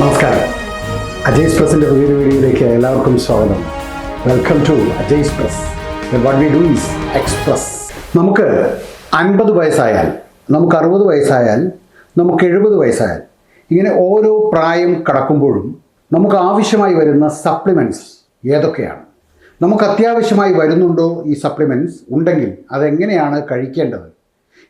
നമസ്കാരം. അജയ്സ് പ്രസിൻ്റെ പുതിയൊരു വീഡിയോയിലേക്ക് എല്ലാവർക്കും സ്വാഗതം. Welcome to Ajay's press. What we do is express. നമുക്ക് 50 വയസ്സായാൽ, നമുക്ക് 60 വയസ്സായാൽ, നമുക്ക് 70 വയസ്സായാൽ, ഇങ്ങനെ ഓരോ പ്രായം കടക്കുമ്പോഴും നമുക്ക് ആവശ്യമായി വരുന്ന സപ്ലിമെൻറ്റ്സ് ഏതൊക്കെയാണ്? നമുക്ക് അത്യാവശ്യമായി വരുന്നുണ്ടോ ഈ സപ്ലിമെൻറ്റ്സ്? ഉണ്ടെങ്കിൽ അതെങ്ങനെയാണ് കഴിക്കേണ്ടത്?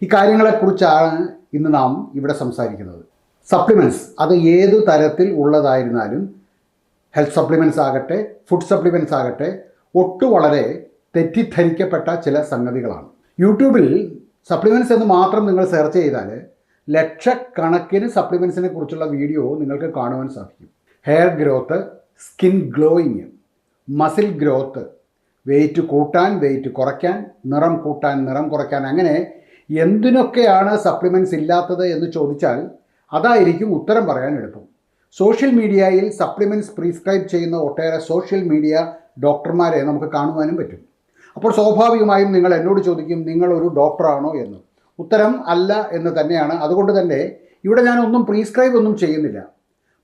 ഈ കാര്യങ്ങളെക്കുറിച്ചാണ് ഇന്ന് നാം ഇവിടെ സംസാരിക്കുന്നത്. സപ്ലിമെൻറ്റ്സ് അത് ഏതു തരത്തിൽ ഉള്ളതായിരുന്നാലും, ഹെൽത്ത് സപ്ലിമെൻറ്റ്സ് ആകട്ടെ, ഫുഡ് സപ്ലിമെൻറ്റ്സ് ആകട്ടെ, വളരെ തെറ്റിദ്ധരിക്കപ്പെട്ട ചില സംഗതികളാണ്. യൂട്യൂബിൽ സപ്ലിമെൻറ്റ്സ് എന്ന് മാത്രം നിങ്ങൾ സെർച്ച് ചെയ്താൽ ലക്ഷക്കണക്കിന് സപ്ലിമെൻറ്റ്സിനെ കുറിച്ചുള്ള വീഡിയോ നിങ്ങൾക്ക് കാണുവാൻ സാധിക്കും. Hair growth, skin glowing, muscle growth, weight കൂട്ടാൻ, വെയിറ്റ് കുറയ്ക്കാൻ, നിറം കൂട്ടാൻ, നിറം കുറയ്ക്കാൻ, അങ്ങനെ എന്തിനൊക്കെയാണ് സപ്ലിമെൻറ്റ്സ് ഇല്ലാത്തത് എന്ന് ചോദിച്ചാൽ അതായിരിക്കും ഉത്തരം പറയാൻ എളുപ്പം. സോഷ്യൽ മീഡിയയിൽ സപ്ലിമെൻറ്റ്സ് പ്രിസ്ക്രൈബ് ചെയ്യുന്ന ഒട്ടേറെ സോഷ്യൽ മീഡിയ ഡോക്ടർമാരെ നമുക്ക് കാണുവാനും പറ്റും. അപ്പോൾ സ്വാഭാവികമായും നിങ്ങൾ എന്നോട് ചോദിക്കും, നിങ്ങളൊരു ഡോക്ടറാണോ എന്ന്. ഉത്തരം അല്ല എന്ന് തന്നെയാണ്. അതുകൊണ്ട് തന്നെ ഇവിടെ ഞാനൊന്നും പ്രിസ്ക്രൈബ് ഒന്നും ചെയ്യുന്നില്ല.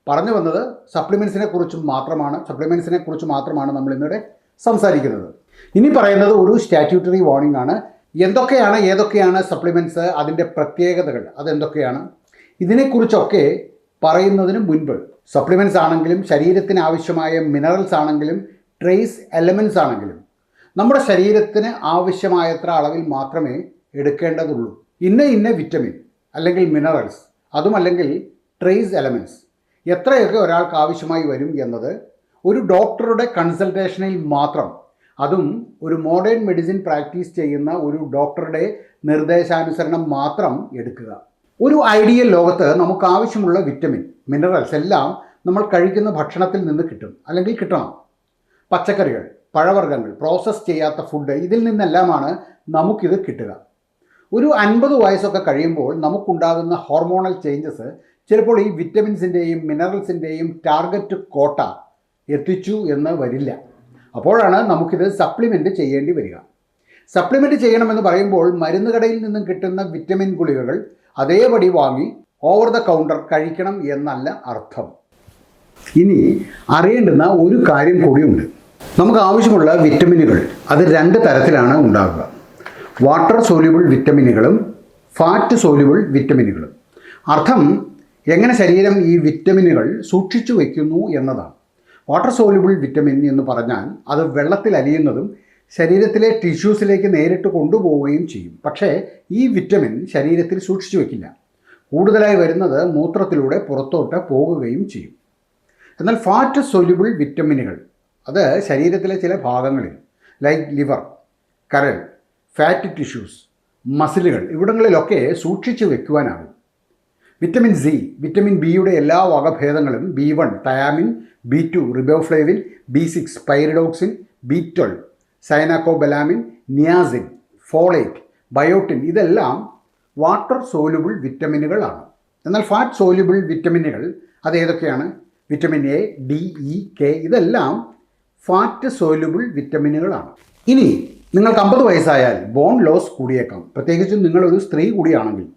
പറഞ്ഞു വന്നത് സപ്ലിമെൻറ്റ്സിനെ കുറിച്ച് മാത്രമാണ് നമ്മൾ ഇന്നിവിടെ സംസാരിക്കുന്നത്. ഇനി പറയുന്നത് ഒരു സ്റ്റാറ്റ്യൂട്ടറി വാർണിംഗ് ആണ്. ഏതൊക്കെയാണ് സപ്ലിമെൻറ്റ്സ്, അതിൻ്റെ പ്രത്യേകതകൾ അതെന്തൊക്കെയാണ്, ഇതിനെക്കുറിച്ചൊക്കെ പറയുന്നതിന് മുൻപ് സപ്ലിമെൻറ്റ്സ് ആണെങ്കിലും, ശരീരത്തിന് ആവശ്യമായ മിനറൽസ് ആണെങ്കിലും, ട്രേസ് എലമെൻറ്റ്സ് ആണെങ്കിലും നമ്മുടെ ശരീരത്തിന് ആവശ്യമായത്ര അളവിൽ മാത്രമേ എടുക്കേണ്ടതുള്ളൂ. ഇന്ന വിറ്റമിൻ അല്ലെങ്കിൽ മിനറൽസ്, അതുമല്ലെങ്കിൽ ട്രേസ് എലമെൻറ്റ്സ് എത്രയൊക്കെ ഒരാൾക്ക് ആവശ്യമായി വരും എന്നത് ഒരു ഡോക്ടറുടെ കൺസൾട്ടേഷനിൽ മാത്രം, അതും ഒരു മോഡേൺ മെഡിസിൻ പ്രാക്ടീസ് ചെയ്യുന്ന ഒരു ഡോക്ടറുടെ നിർദ്ദേശാനുസരണം മാത്രം എടുക്കുക. ഒരു ഐഡിയൽ ലോകത്ത് നമുക്ക് ആവശ്യമുള്ള വിറ്റമിൻ, മിനറൽസ് എല്ലാം നമ്മൾ കഴിക്കുന്ന ഭക്ഷണത്തിൽ നിന്ന് കിട്ടും, അല്ലെങ്കിൽ കിട്ടണം. പച്ചക്കറികൾ, പഴവർഗ്ഗങ്ങൾ, പ്രോസസ്സ് ചെയ്യാത്ത ഫുഡ്, ഇതിൽ നിന്നെല്ലാമാണ് നമുക്കിത് കിട്ടുക. ഒരു 50 വയസ്സൊക്കെ കഴിയുമ്പോൾ നമുക്കുണ്ടാകുന്ന ഹോർമോണൽ ചേഞ്ചസ് ചിലപ്പോൾ ഈ വിറ്റമിൻസിൻ്റെയും മിനറൽസിൻ്റെയും ടാർഗറ്റ് കോട്ട എത്തിച്ചു എന്ന് വരില്ല. അപ്പോഴാണ് നമുക്കിത് സപ്ലിമെൻറ്റ് ചെയ്യേണ്ടി വരിക. സപ്ലിമെൻറ്റ് ചെയ്യണമെന്ന് പറയുമ്പോൾ മരുന്ന് കടയിൽ നിന്നും കിട്ടുന്ന വിറ്റമിൻ ഗുളികകൾ അതേപടി വാങ്ങി ഓവർ ദ കൗണ്ടർ കഴിക്കണം എന്നല്ല അർത്ഥം. ഇനി അറിയേണ്ടുന്ന ഒരു കാര്യം കൂടിയുണ്ട്. നമുക്ക് ആവശ്യമുള്ള വിറ്റമിനുകൾ അത് 2 തരത്തിലാണ് ഉണ്ടാകുക. വാട്ടർ സോല്യൂബിൾ വിറ്റമിനുകളും ഫാറ്റ് സോല്യൂബിൾ വിറ്റമിനുകളും. അർത്ഥം എങ്ങനെ ശരീരം ഈ വിറ്റമിനുകൾ സൂക്ഷിച്ചു വയ്ക്കുന്നു എന്നതാണ്. വാട്ടർ സോല്യൂബിൾ വിറ്റമിൻ എന്ന് പറഞ്ഞാൽ അത് വെള്ളത്തിൽ അലിയുന്നതും ശരീരത്തിലെ ടിഷ്യൂസിലേക്ക് നേരിട്ട് കൊണ്ടുപോവുകയും ചെയ്യും. പക്ഷേ ഈ വിറ്റമിൻ ശരീരത്തിൽ സൂക്ഷിച്ചു വയ്ക്കില്ല. കൂടുതലായി വരുന്നത് മൂത്രത്തിലൂടെ പുറത്തോട്ട് പോകുകയും ചെയ്യും. എന്നാൽ ഫാറ്റ് സോല്യൂബിൾ വിറ്റമിനുകൾ അത് ശരീരത്തിലെ ചില ഭാഗങ്ങളിൽ, ലൈക്ക് ലിവർ, കരൾ, ഫാറ്റ് ടിഷ്യൂസ്, മസിലുകൾ, ഇവിടങ്ങളിലൊക്കെ സൂക്ഷിച്ചു വയ്ക്കുവാനാകും. വിറ്റമിൻ സി, വിറ്റമിൻ ബിയുടെ എല്ലാ വകഭേദങ്ങളും, B1 thiamine, B2 riboflavin, B6 pyridoxine, B12 cyanocobalamin, niacin, folate, biotin, ഇതെല്ലാം വാട്ടർ സോല്യൂബിൾ വിറ്റമിനുകളാണ്. എന്നാൽ ഫാറ്റ് സോല്യൂബിൾ വിറ്റമിനുകൾ അതേതൊക്കെയാണ്? Vitamin A, D, E, K, ഇതെല്ലാം ഫാറ്റ് സോല്യൂബിൾ വിറ്റമിനുകളാണ്. ഇനി നിങ്ങൾക്ക് 50 വയസ്സായാൽ ബോൺ ലോസ് കൂടിയേക്കാം. പ്രത്യേകിച്ചും നിങ്ങളൊരു സ്ത്രീ കൂടിയാണെങ്കിൽ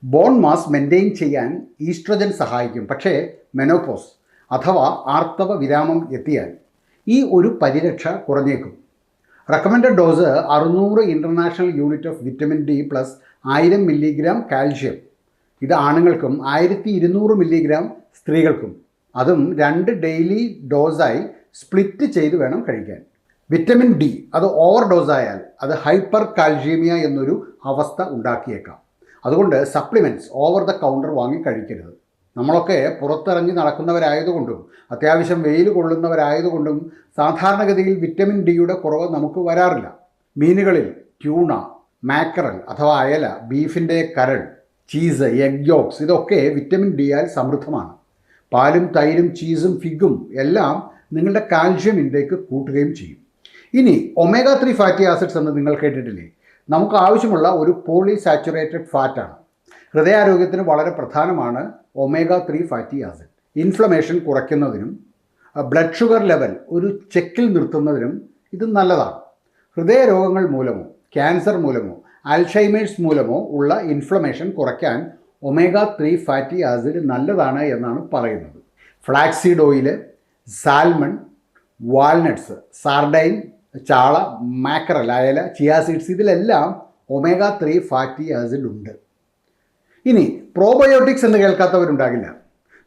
ബോൺ മാസ് മെയിൻറ്റെയിൻ ചെയ്യാൻ ഈസ്ട്രജൻ സഹായിക്കും. പക്ഷേ മെനോപോസ് അഥവാ ആർത്തവ വിരാമം എത്തിയാൽ ഈ ഒരു പരിരക്ഷ കുറഞ്ഞേക്കും. Recommended dose 600 international unit of vitamin D plus 1000 milligram calcium. ഇത് ആണുങ്ങൾക്കും 1200 മില്ലിഗ്രാം സ്ത്രീകൾക്കും. അതും 2 ഡെയിലി ഡോസായി സ്പ്ലിറ്റ് ചെയ്ത് വേണം കഴിക്കാൻ. വിറ്റമിൻ ഡി അത് ഓവർ ഡോസായാൽ അത് ഹൈപ്പർ കാൽഷ്യമീയ എന്നൊരു അവസ്ഥ ഉണ്ടാക്കിയേക്കാം. അതുകൊണ്ട് സപ്ലിമെൻറ്റ്സ് ഓവർ ദ കൗണ്ടർ വാങ്ങി കഴിക്കരുത്. നമ്മളൊക്കെ പുറത്തിറങ്ങി നടക്കുന്നവരായതുകൊണ്ടും അത്യാവശ്യം വെയിൽ കൊള്ളുന്നവരായതുകൊണ്ടും സാധാരണഗതിയിൽ വിറ്റമിൻ ഡിയുടെ കുറവ് നമുക്ക് വരാറില്ല. മീനുകളിൽ ട്യൂണ, മാക്കറൽ അഥവാ അയല, ബീഫിൻ്റെ കരൾ, ചീസ്, എഗ് യോക്സ് ഇതൊക്കെ വിറ്റമിൻ ഡിയാൽ സമൃദ്ധമാണ്. പാലും തൈരും ചീസും ഫിഗും എല്ലാം നിങ്ങളുടെ കാൽഷ്യം ഇൻടേക്ക് കൂട്ടുകയും ചെയ്യും. ഇനി ഒമേഗ 3 ഫാറ്റി ആസിഡ്സ് എന്ന് നിങ്ങൾ കേട്ടിട്ടില്ലേ? നമുക്ക് ആവശ്യമുള്ള ഒരു പോളിസാച്ചുറേറ്റഡ് ഫാറ്റാണ്. ഹൃദയാരോഗ്യത്തിന് വളരെ പ്രധാനമാണ് ഒമേഗ 3 ഫാറ്റി ആസിഡ്. ഇൻഫ്ലമേഷൻ കുറയ്ക്കുന്നതിനും ബ്ലഡ് ഷുഗർ ലെവൽ ഒരു ചെക്കിൽ നിർത്തുന്നതിനും ഇത് നല്ലതാണ്. ഹൃദയരോഗങ്ങൾ മൂലമോ, ക്യാൻസർ മൂലമോ, അൽഷൈമേഴ്സ് മൂലമോ ഉള്ള ഇൻഫ്ലമേഷൻ കുറയ്ക്കാൻ ഒമേഗ 3 ഫാറ്റി ആസിഡ് നല്ലതാണ് എന്നാണ് പറയുന്നത്. Flaxseed oil, salmon, walnuts, sardine, ചാള, മാക്കറൽ, അയല, ചിയാ സീഡ്സ്, ഇതിലെല്ലാം omega-3 ഫാറ്റി ആസിഡ് ഉണ്ട്. ഇനി പ്രോബയോട്ടിക്സ് എന്ന് കേൾക്കാത്തവരുണ്ടാകില്ല.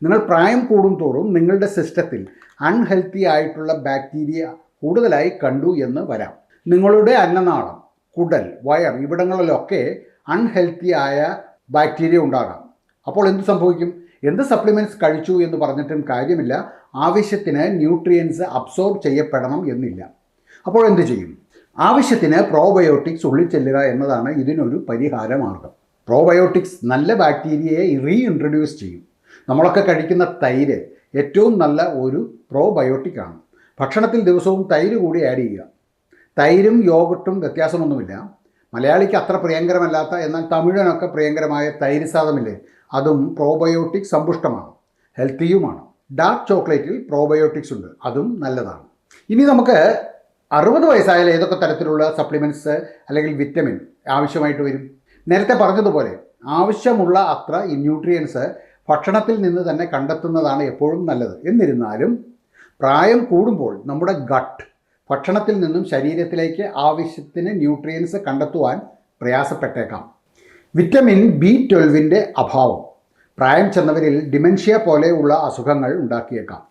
നിങ്ങൾ പ്രായം കൂടും തോറും നിങ്ങളുടെ സിസ്റ്റത്തിൽ അൺഹെൽത്തി ആയിട്ടുള്ള ബാക്ടീരിയ കൂടുതലായി കണ്ടു എന്ന് വരാം. നിങ്ങളുടെ അന്നനാളം, കുടൽ, വയർ ഇവിടങ്ങളിലൊക്കെ അൺഹെൽത്തി ആയ ബാക്ടീരിയ ഉണ്ടാകാം. അപ്പോൾ എന്ത് സംഭവിക്കും? എന്ത് സപ്ലിമെൻറ്റ്സ് കഴിച്ചു എന്ന് പറഞ്ഞിട്ടും കാര്യമില്ല, ആവശ്യത്തിന് ന്യൂട്രിയൻസ് അബ്സോർബ് ചെയ്യപ്പെടണം എന്നില്ല. അപ്പോൾ എന്ത് ചെയ്യും? ആവശ്യത്തിന് പ്രോബയോട്ടിക്സ് ഉള്ളിൽ ചെല്ലുക എന്നതാണ് ഇതിനൊരു പരിഹാര മാർഗം. പ്രോബയോട്ടിക്സ് നല്ല ബാക്ടീരിയയെ റീഇൻട്രൊഡ്യൂസ് ചെയ്യും. നമ്മളൊക്കെ കഴിക്കുന്ന തൈര് ഏറ്റവും നല്ല ഒരു പ്രോബയോട്ടിക്കാണ്. ഭക്ഷണത്തിൽ ദിവസവും തൈര് കൂടി ആഡ് ചെയ്യുക. തൈരും യോഗട്ടും വ്യത്യാസമൊന്നുമില്ല. മലയാളിക്ക് അത്ര പ്രിയങ്കരമല്ലാത്ത എന്നാൽ തമിഴനൊക്കെ പ്രിയങ്കരമായ തൈര് സാദമില്ലേ, അതും പ്രോബയോട്ടിക് സമ്പുഷ്ടമാണ്, ഹെൽത്തിയുമാണ്. ഡാർക്ക് ചോക്ലേറ്റിൽ പ്രോബയോട്ടിക്സ് ഉണ്ട്, അതും നല്ലതാണ്. ഇനി നമുക്ക് 60 വയസ്സായാൽ ഏതൊക്കെ തരത്തിലുള്ള സപ്ലിമെൻറ്റ്സ് അല്ലെങ്കിൽ വിറ്റമിൻ ആവശ്യമായിട്ട് വരും? നേരത്തെ പറഞ്ഞതുപോലെ ആവശ്യമുള്ള അത്ര ഈ ന്യൂട്രിയൻസ് ഭക്ഷണത്തിൽ നിന്ന് തന്നെ കണ്ടെത്തുന്നതാണ് എപ്പോഴും നല്ലത്. എന്നിരുന്നാലും പ്രായം കൂടുമ്പോൾ നമ്മുടെ ഗട്ട് ഭക്ഷണത്തിൽ നിന്നും ശരീരത്തിലേക്ക് ആവശ്യത്തിന് ന്യൂട്രിയൻസ് കണ്ടെത്തുവാൻ പ്രയാസപ്പെട്ടേക്കാം. വിറ്റമിൻ B12 അഭാവം പ്രായം ചെന്നവരിൽ ഡിമെൻഷ്യ പോലെയുള്ള അസുഖങ്ങൾ ഉണ്ടാക്കിയേക്കാം.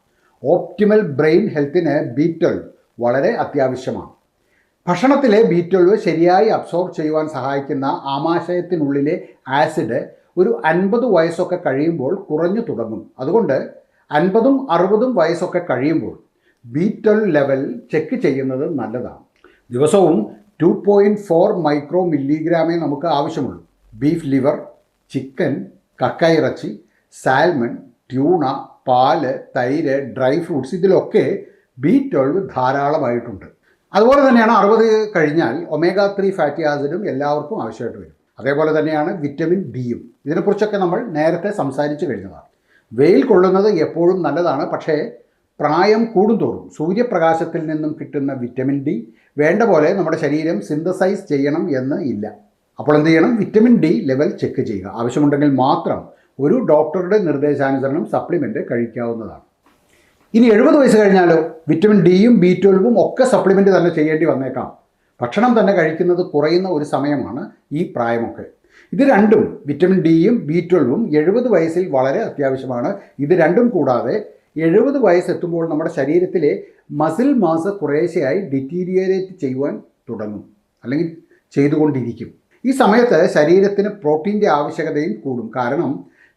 ഓപ്റ്റിമൽ ബ്രെയിൻ ഹെൽത്തിന് B12 വളരെ അത്യാവശ്യമാണ്. ഭക്ഷണത്തിലെ B12 ശരിയായി അബ്സോർബ് ചെയ്യുവാൻ സഹായിക്കുന്ന ആമാശയത്തിനുള്ളിലെ ആസിഡ് ഒരു 50 വയസ്സൊക്കെ കഴിയുമ്പോൾ കുറഞ്ഞു തുടങ്ങും. അതുകൊണ്ട് 50ഉം 60ഉം വയസ്സൊക്കെ കഴിയുമ്പോൾ B12 ലെവൽ ചെക്ക് ചെയ്യുന്നത് നല്ലതാണ്. ദിവസവും 2.4 മൈക്രോ മില്ലിഗ്രാമേ നമുക്ക് ആവശ്യമുള്ളൂ. ബീഫ് ലിവർ, ചിക്കൻ, കക്ക ഇറച്ചി, സാൽമൺ, ട്യൂണ, പാല്, തൈര്, ഡ്രൈ ഫ്രൂട്ട്സ് ഇതിലൊക്കെ B12 ധാരാളമായിട്ടുണ്ട്. അതുപോലെ തന്നെയാണ് 60 കഴിഞ്ഞാൽ omega-3 ഫാറ്റി ആസിഡും എല്ലാവർക്കും ആവശ്യമായിട്ട് വരും. അതേപോലെ തന്നെയാണ് വിറ്റമിൻ ഡിയും. ഇതിനെക്കുറിച്ചൊക്കെ നമ്മൾ നേരത്തെ സംസാരിച്ചു കഴിഞ്ഞതാണ്. വെയിൽ കൊള്ളുന്നത് എപ്പോഴും നല്ലതാണ്. പക്ഷേ പ്രായം കൂടുന്തോറും സൂര്യപ്രകാശത്തിൽ നിന്നും കിട്ടുന്ന വിറ്റമിൻ ഡി വേണ്ട പോലെ നമ്മുടെ ശരീരം സിന്തസൈസ് ചെയ്യണം എന്ന് ഇല്ല. അപ്പോൾ എന്ത് ചെയ്യണം? വിറ്റമിൻ ഡി ലെവൽ ചെക്ക് ചെയ്യുക. ആവശ്യമുണ്ടെങ്കിൽ മാത്രം ഒരു ഡോക്ടറുടെ നിർദ്ദേശാനുസരണം സപ്ലിമെൻറ്റ് കഴിക്കാവുന്നതാണ്. ഇനി 70 വയസ്സ് കഴിഞ്ഞാലോ വിറ്റമിൻ ഡിയും B12ഉം ഒക്കെ സപ്ലിമെൻറ്റ് തന്നെ ചെയ്യേണ്ടി വന്നേക്കാം. ഭക്ഷണം തന്നെ കഴിക്കുന്നത് കുറയുന്ന ഒരു സമയമാണ് ഈ പ്രായമൊക്കെ. ഇത് രണ്ടും, വിറ്റമിൻ ഡിയും B12ഉം 70 വയസ്സിൽ വളരെ അത്യാവശ്യമാണ്. ഇത് രണ്ടും കൂടാതെ 70 വയസ്സെത്തുമ്പോൾ നമ്മുടെ ശരീരത്തിലെ മസിൽ മാസ് കുറേശ്ശെയായി ഡിറ്റീരിയറേറ്റ് ചെയ്യുവാൻ തുടങ്ങും, അല്ലെങ്കിൽ ചെയ്തുകൊണ്ടിരിക്കും. ഈ സമയത്ത് ശരീരത്തിന് പ്രോട്ടീൻ്റെ ആവശ്യകതയും കൂടും. കാരണം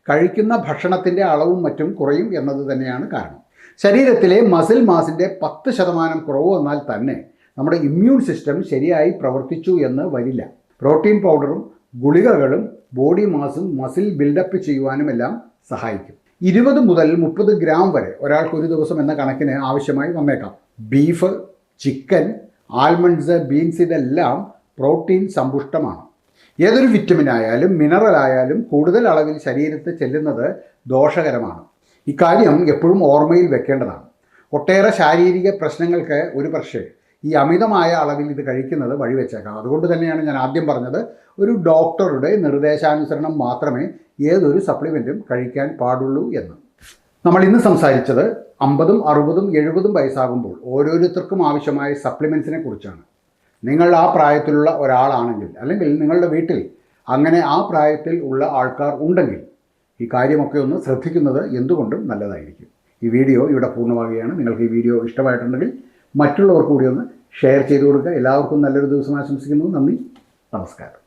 കഴിക്കുന്ന ഭക്ഷണത്തിൻ്റെ അളവും മറ്റും കുറയും എന്നത് തന്നെയാണ് കാരണം. ശരീരത്തിലെ മസിൽ മാസിൻ്റെ 10% കുറവ് വന്നാൽ തന്നെ നമ്മുടെ ഇമ്മ്യൂൺ സിസ്റ്റം ശരിയായി പ്രവർത്തിച്ചു എന്ന് വരില്ല. പ്രോട്ടീൻ പൗഡറും ഗുളികകളും ബോഡി മാസും മസിൽ ബിൽഡപ്പ് ചെയ്യുവാനുമെല്ലാം സഹായിക്കും. 20 മുതൽ 30 ഗ്രാം വരെ ഒരാൾക്ക് ഒരു ദിവസം എന്ന കണക്കിന് ആവശ്യമായി വന്നേക്കാം. ബീഫ്, ചിക്കൻ, ആൽമണ്ട്സ്, ബീൻസ് ഇതെല്ലാം പ്രോട്ടീൻ സമ്പുഷ്ടമാണ്. ഏതൊരു വിറ്റമിൻ ആയാലും മിനറൽ ആയാലും കൂടുതൽ അളവിൽ ശരീരത്തിൽ ചെല്ലുന്നത് ദോഷകരമാണ്. ഇക്കാര്യം എപ്പോഴും ഓർമ്മയിൽ വെക്കേണ്ടതാണ്. ഒട്ടേറെ ശാരീരിക പ്രശ്നങ്ങൾക്ക് ഒരു പക്ഷേ ഈ അമിതമായ അളവിൽ ഇത് കഴിക്കുന്നത് വഴിവെച്ചേക്കാം. അതുകൊണ്ട് തന്നെയാണ് ഞാൻ ആദ്യം പറഞ്ഞത്, ഒരു ഡോക്ടറുടെ നിർദ്ദേശാനുസരണം മാത്രമേ ഏതൊരു സപ്ലിമെൻറ്റും കഴിക്കാൻ പാടുള്ളൂ എന്ന്. നമ്മൾ ഇന്ന് സംസാരിച്ചത് 50ഉം 60ഉം 70ഉം വയസ്സാകുമ്പോൾ ഓരോരുത്തർക്കും ആവശ്യമായ സപ്ലിമെൻറ്റ്സിനെ കുറിച്ചാണ്. നിങ്ങൾ ആ പ്രായത്തിലുള്ള ഒരാളാണെങ്കിൽ, അല്ലെങ്കിൽ നിങ്ങളുടെ വീട്ടിൽ അങ്ങനെ ആ പ്രായത്തിൽ ഉള്ള ആൾക്കാർ ഉണ്ടെങ്കിൽ ഈ കാര്യമൊക്കെ ഒന്ന് ശ്രദ്ധിക്കുന്നത് എന്തുകൊണ്ടും നല്ലതായിരിക്കും. ഈ വീഡിയോ ഇവിടെ പൂർണ്ണമാവുകയാണ്. നിങ്ങൾക്ക് ഈ വീഡിയോ ഇഷ്ടമായിട്ടുണ്ടെങ്കിൽ മറ്റുള്ളവർക്ക് കൂടി ഒന്ന് ഷെയർ ചെയ്ത് കൊടുക്കുക. എല്ലാവർക്കും നല്ലൊരു ദിവസം ആശംസിക്കുന്നു. നന്ദി, നമസ്കാരം.